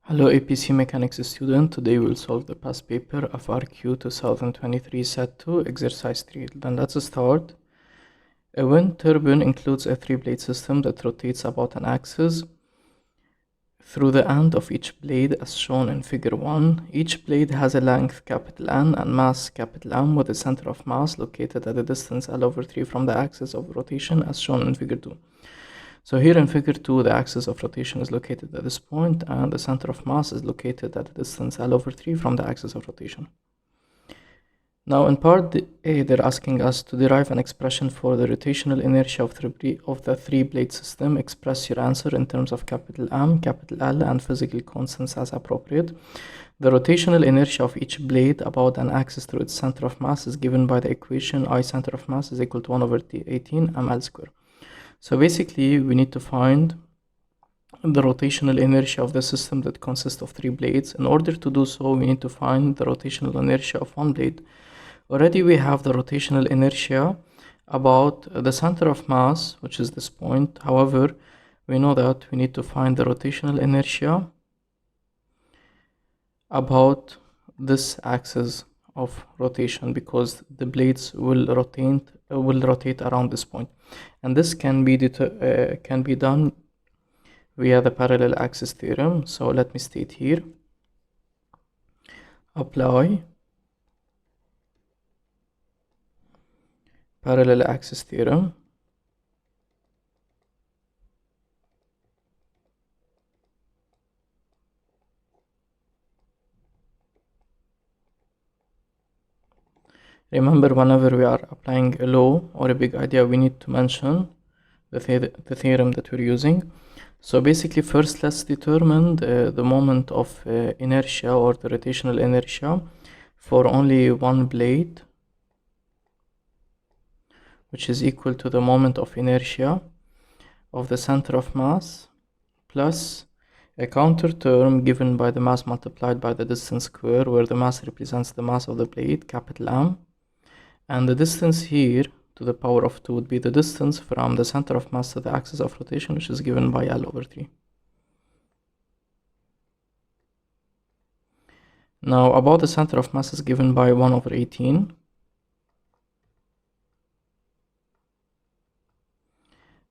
Hello APC Mechanics student, today we'll solve the past paper FRQ 2023 Set 2 Exercise 3. Then let's start. A wind turbine includes a three-blade system that rotates about an axis through the end of each blade as shown in figure 1. Each blade has a length N and mass M with a center of mass located at a distance L/3 from the axis of rotation as shown in figure 2. So here in figure 2, the axis of rotation is located at this point and the center of mass is located at a distance L/3 from the axis of rotation. Now in part A, they're asking us to derive an expression for the rotational inertia of the three-blade system. Express your answer in terms of M, L, and physical constants as appropriate. The rotational inertia of each blade about an axis through its center of mass is given by the equation I center of mass is equal to 1/18 ml square. So basically, we need to find the rotational inertia of the system that consists of three blades. In order to do so, we need to find the rotational inertia of one blade. Already we have the rotational inertia about the center of mass, which is this point. However, we know that we need to find the rotational inertia about this axis of rotation because the blades will rotate around this point, and this can be done via the parallel axis theorem. So let me state here: apply parallel axis theorem. Remember, whenever we are applying a law or a big idea, we need to mention the theorem that we're using. So basically, first let's determine the moment of inertia or the rotational inertia for only one blade, which is equal to the moment of inertia of the center of mass plus a counter term given by the mass multiplied by the distance square, where the mass represents the mass of the blade, M. And the distance here to the power of 2 would be the distance from the center of mass to the axis of rotation, which is given by L/3. Now about the center of mass is given by 1/18.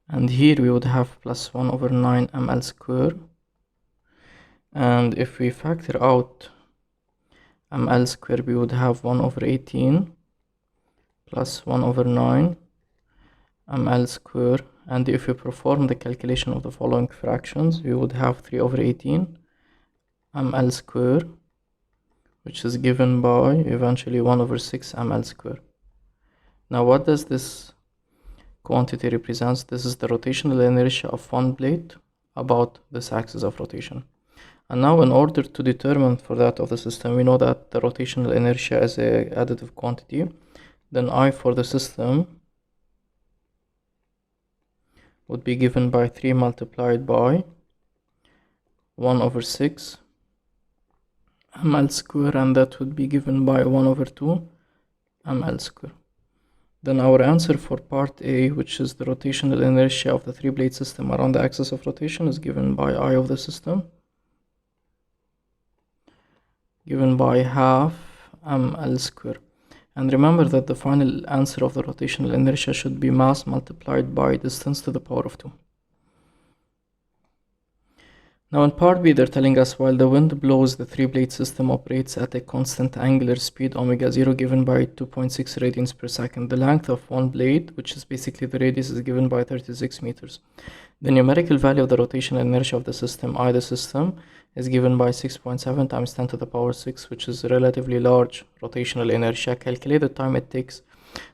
And here we would have plus 1/9 ml square. And if we factor out ml square, we would have 1/18 plus 1/9 ml square. And if we perform the calculation of the following fractions, we would have 3/18 ml square, which is given by eventually 1/6 ml square. Now what does this quantity represents? This is the rotational inertia of one blade about this axis of rotation. And now in order to determine for that of the system, we know that the rotational inertia is a additive quantity. Then I for the system would be given by 3 multiplied by 1/6 ml square, and that would be given by 1/2 ml square. Then our answer for part A, which is the rotational inertia of the three-blade system around the axis of rotation, is given by I of the system, given by half ml square. And remember that the final answer of the rotational inertia should be mass multiplied by distance to the power of 2. Now in part B, they're telling us while the wind blows, the three-blade system operates at a constant angular speed ω0 given by 2.6 radians per second. The length of one blade, which is basically the radius, is given by 36 meters. The numerical value of the rotational inertia of the system, I the system, is given by 6.7 times 10 to the power 6, which is a relatively large rotational inertia. Calculate the time it takes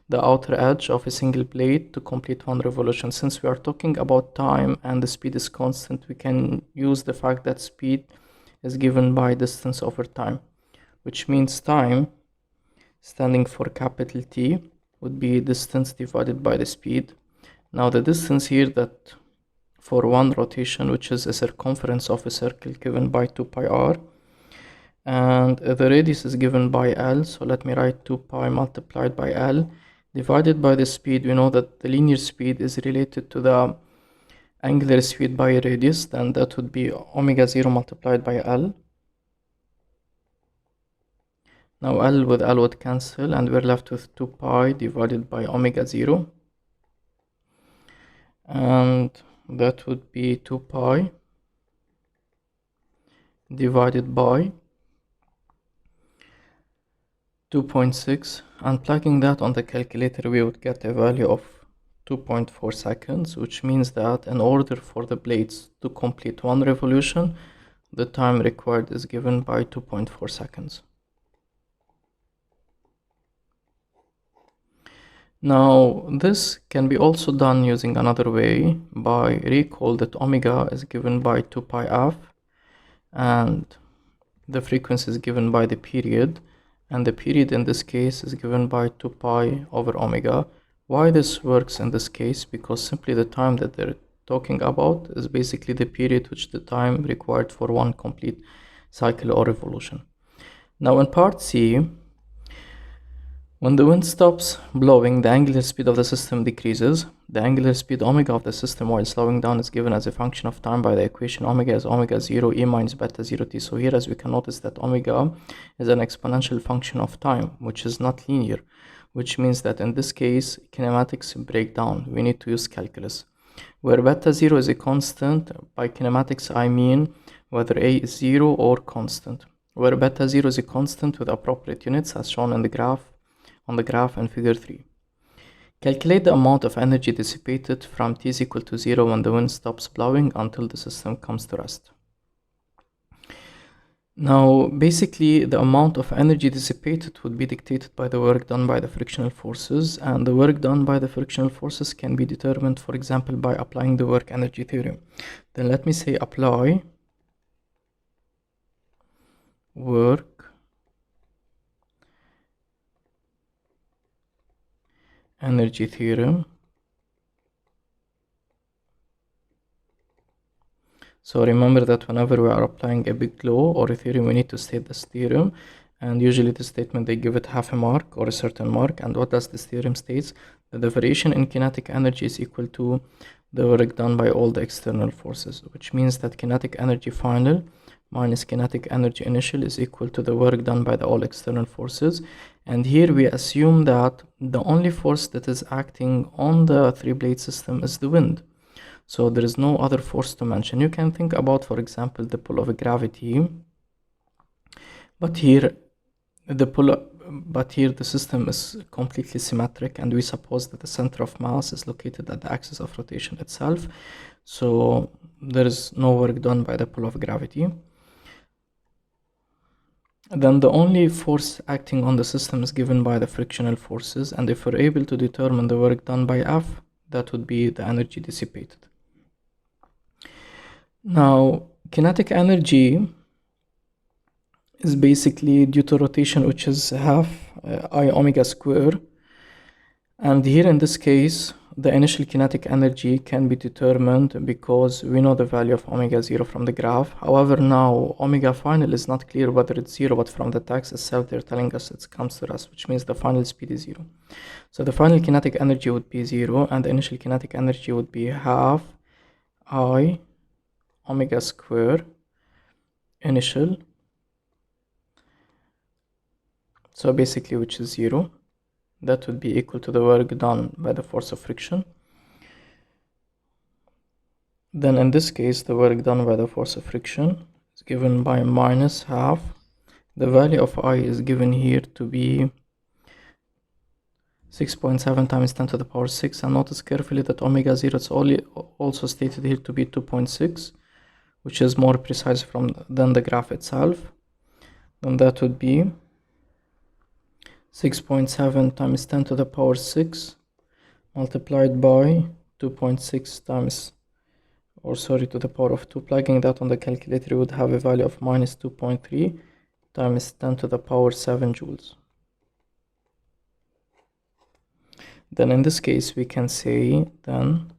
the outer edge of a single blade to complete one revolution. Since we are talking about time and the speed is constant, we can use the fact that speed is given by distance over time, which means time, standing for capital T, would be distance divided by the speed. Now the distance here that for one rotation, which is a circumference of a circle, given by 2 pi r, and the radius is given by L, so let me write 2 pi multiplied by L divided by the speed. We know that the linear speed is related to the angular speed by radius, then that would be omega 0 multiplied by L. Now L with L would cancel, and we're left with 2 pi divided by omega 0. And that would be 2 pi divided by 2.6, and plugging that on the calculator we would get a value of 2.4 seconds, which means that in order for the blades to complete one revolution, the time required is given by 2.4 seconds. Now this can be also done using another way. By recall that omega is given by 2 pi f, and the frequency is given by the period, and the period in this case is given by 2 pi over omega. Why this works in this case? Because simply the time that they're talking about is basically the period which the time required for one complete cycle or revolution. Now in part C, when the wind stops blowing, the angular speed of the system decreases. The angular speed omega of the system while slowing down is given as a function of time by the equation omega is omega 0 e minus beta 0 t. So here, as we can notice, that omega is an exponential function of time, which is not linear, which means that in this case kinematics break down. We need to use calculus. Where beta 0 is a constant, by kinematics I mean whether a is 0 or constant. Where beta 0 is a constant with appropriate units as shown in the graph in figure 3. Calculate the amount of energy dissipated from t is equal to 0 when the wind stops blowing until the system comes to rest. Now basically the amount of energy dissipated would be dictated by the work done by the frictional forces, and the work done by the frictional forces can be determined, for example, by applying the work energy theorem. Then let me say apply work energy theorem. So remember that whenever we are applying a big law or a theorem, we need to state this theorem, and usually the statement they give it half a mark or a certain mark. And what does this theorem states? That the variation in kinetic energy is equal to the work done by all the external forces, which means that kinetic energy final minus kinetic energy initial is equal to the work done by the all external forces. And here we assume that the only force that is acting on the three-blade system is the wind. So there is no other force to mention. You can think about, for example, the pull of gravity, but here the system is completely symmetric, and we suppose that the center of mass is located at the axis of rotation itself. So there is no work done by the pull of gravity. Then the only force acting on the system is given by the frictional forces, and if we're able to determine the work done by F, that would be the energy dissipated. Now, kinetic energy is basically due to rotation, which is half I omega square. And here in this case, the initial kinetic energy can be determined because we know the value of omega 0 from the graph. However, now omega final is not clear whether it's 0, but from the text itself they're telling us it comes to rest, which means the final speed is 0. So the final kinetic energy would be 0, and the initial kinetic energy would be half I omega square initial, so basically which is 0. That would be equal to the work done by the force of friction. Then in this case the work done by the force of friction is given by minus half. The value of I is given here to be 6.7 times 10 to the power 6, and notice carefully that omega 0 is also stated here to be 2.6, which is more precise than the graph itself. Then that would be 6.7 times 10 to the power 6 multiplied by 2.6 times, to the power of 2. Plugging that on the calculator, you would have a value of minus 2.3 times 10 to the power 7 joules. Then in this case we can say then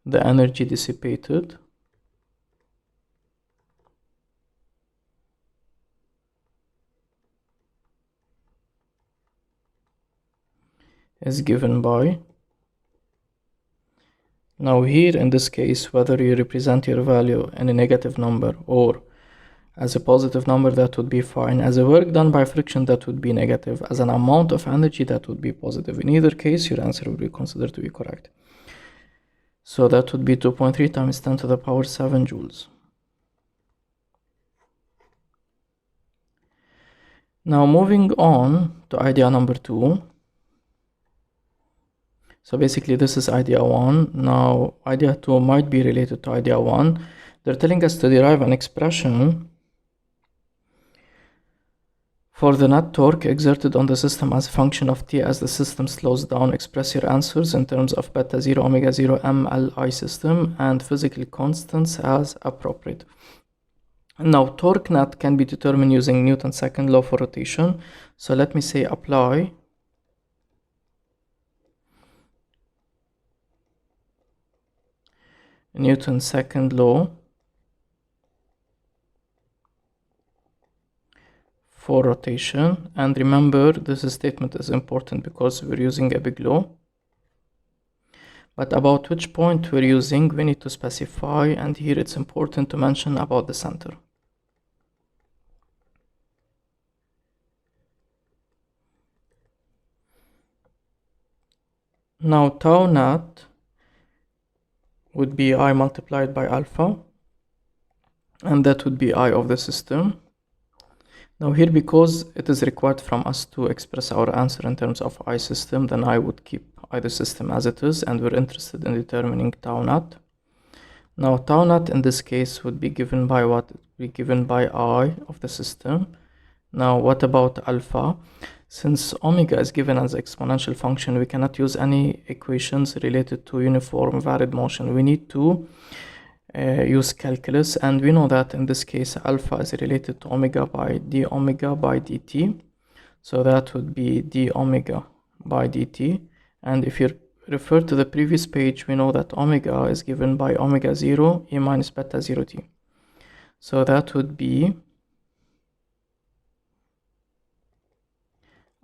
the energy dissipated is given by. Now here in this case, whether you represent your value in a negative number or as a positive number, that would be fine. As a work done by friction, that would be negative. As an amount of energy, that would be positive. In either case, your answer will be considered to be correct. So that would be 2.3 times 10 to the power 7 joules. Now moving on to idea number 2. So basically this is idea 1. Now idea 2 might be related to idea 1. They're telling us to derive an expression for the net torque exerted on the system as a function of t as the system slows down. Express your answers in terms of beta 0, omega 0, MLI system and physical constants as appropriate. Now torque net can be determined using Newton's second law for rotation. So let me say apply Newton's second law for rotation, and remember this statement is important because we're using a big law, but about which point we're using we need to specify, and here it's important to mention about the center. Now tau net would be I multiplied by alpha, and that would be I of the system. Now here, because it is required from us to express our answer in terms of I system, then I would keep I the system as it is, and we're interested in determining tau net. Now tau net in this case would be given by what? It would be given by I of the system. Now what about alpha? Since omega is given as exponential function, we cannot use any equations related to uniform varied motion. We need to use calculus, and we know that in this case alpha is related to omega by d omega by dt, so that would be d omega by dt. And if you refer to the previous page, we know that omega is given by omega 0 e minus beta 0 t, so that would be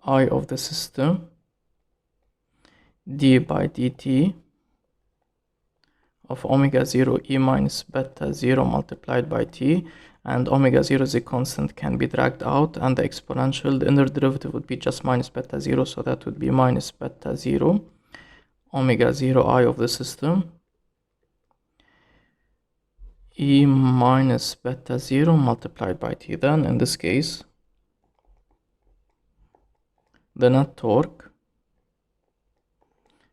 I of the system d by dt of omega 0 e minus beta 0 multiplied by t, and omega 0 is a constant, can be dragged out, and the exponential, the inner derivative would be just minus beta 0, so that would be minus beta 0 omega 0 I of the system e minus beta 0 multiplied by t. Then in this case the net torque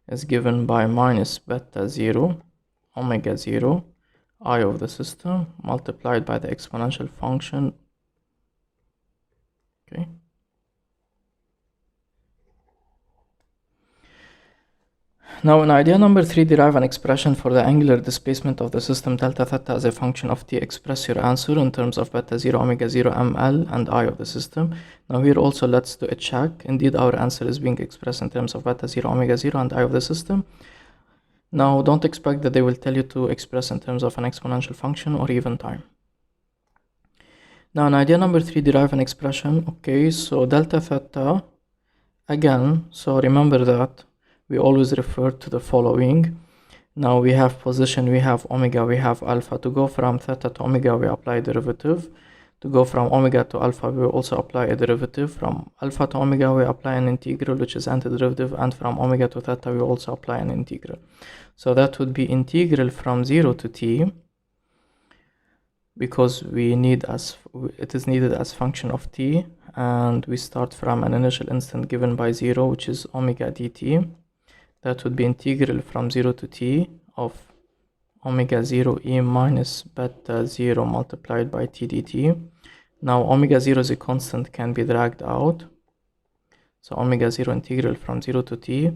is given by minus beta 0 omega 0 I of the system multiplied by the exponential function. Okay. Now in idea number 3, derive an expression for the angular displacement of the system delta theta as a function of t. Express your answer in terms of beta 0, omega 0, ml and I of the system. Now here also let's do a check. Indeed our answer is being expressed in terms of beta 0, omega 0 and I of the system. Now don't expect that they will tell you to express in terms of an exponential function or even time. Now in idea number 3, derive an expression. Okay, so delta theta again, so remember that we always refer to the following. Now we have position, we have omega, we have alpha. To go from theta to omega we apply a derivative. To go from omega to alpha we also apply a derivative. From alpha to omega we apply an integral, which is antiderivative, and from omega to theta we also apply an integral. So that would be integral from 0 to t, because we need it is needed as function of t, and we start from an initial instant given by 0, which is omega dt. That would be integral from 0 to t of omega 0 e minus beta 0 multiplied by t dt. Now omega 0 is a constant, can be dragged out, so omega 0 integral from 0 to t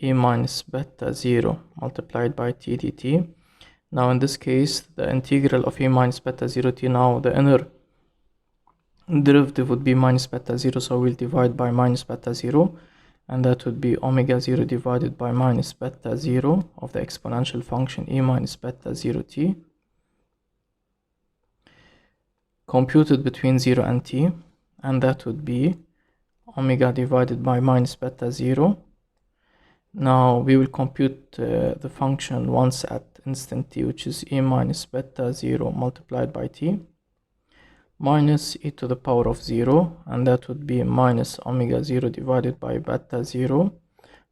e minus beta 0 multiplied by t dt. Now in this case the integral of e minus beta 0 t, now the inner derivative would be minus beta 0, so we'll divide by minus beta 0, and that would be omega 0 divided by minus beta 0 of the exponential function e minus beta 0 t, computed between 0 and t, and that would be omega divided by minus beta 0 Now we will compute the function once at instant t, which is e minus beta 0 multiplied by t minus e to the power of 0, and that would be minus omega 0 divided by beta 0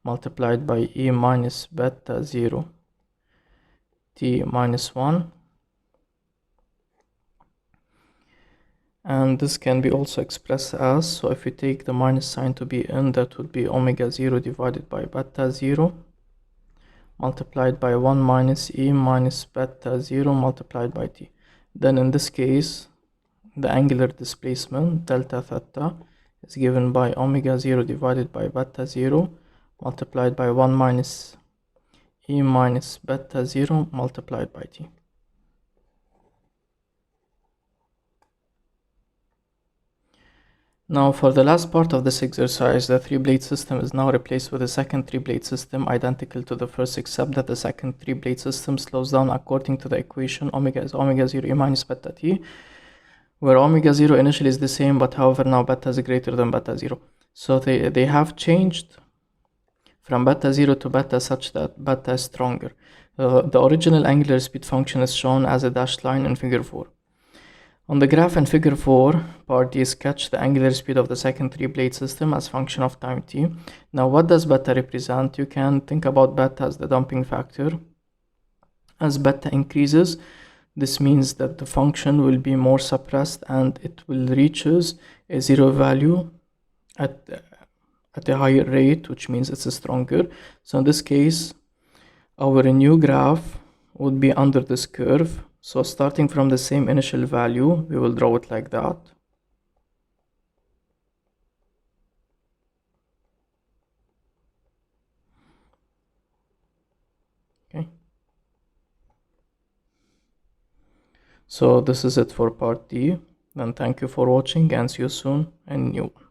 multiplied by e minus beta 0 t minus 1. And this can be also expressed as, so if we take the minus sign to be in, that would be omega 0 divided by beta 0 multiplied by 1 minus e minus beta 0 multiplied by t. Then in this case, the angular displacement delta theta is given by omega 0 divided by beta 0 multiplied by 1 minus e minus beta 0 multiplied by t. Now for the last part of this exercise, the three-blade system is now replaced with a second three-blade system identical to the first, except that the second three-blade system slows down according to the equation omega is omega 0 e minus beta t, where omega 0 initially is the same, but however now beta is greater than beta 0. So they have changed from beta 0 to beta such that beta is stronger. The original angular speed function is shown as a dashed line in figure 4. On the graph in figure 4, part D sketch the angular speed of the second three-blade system as function of time t. Now what does beta represent? You can think about beta as the damping factor. As beta increases, this means that the function will be more suppressed and it will reaches a zero value at a higher rate, which means it's stronger. So in this case, our new graph would be under this curve. So starting from the same initial value, we will draw it like that. Okay. So this is it for part D. Then thank you for watching and see you soon in new one.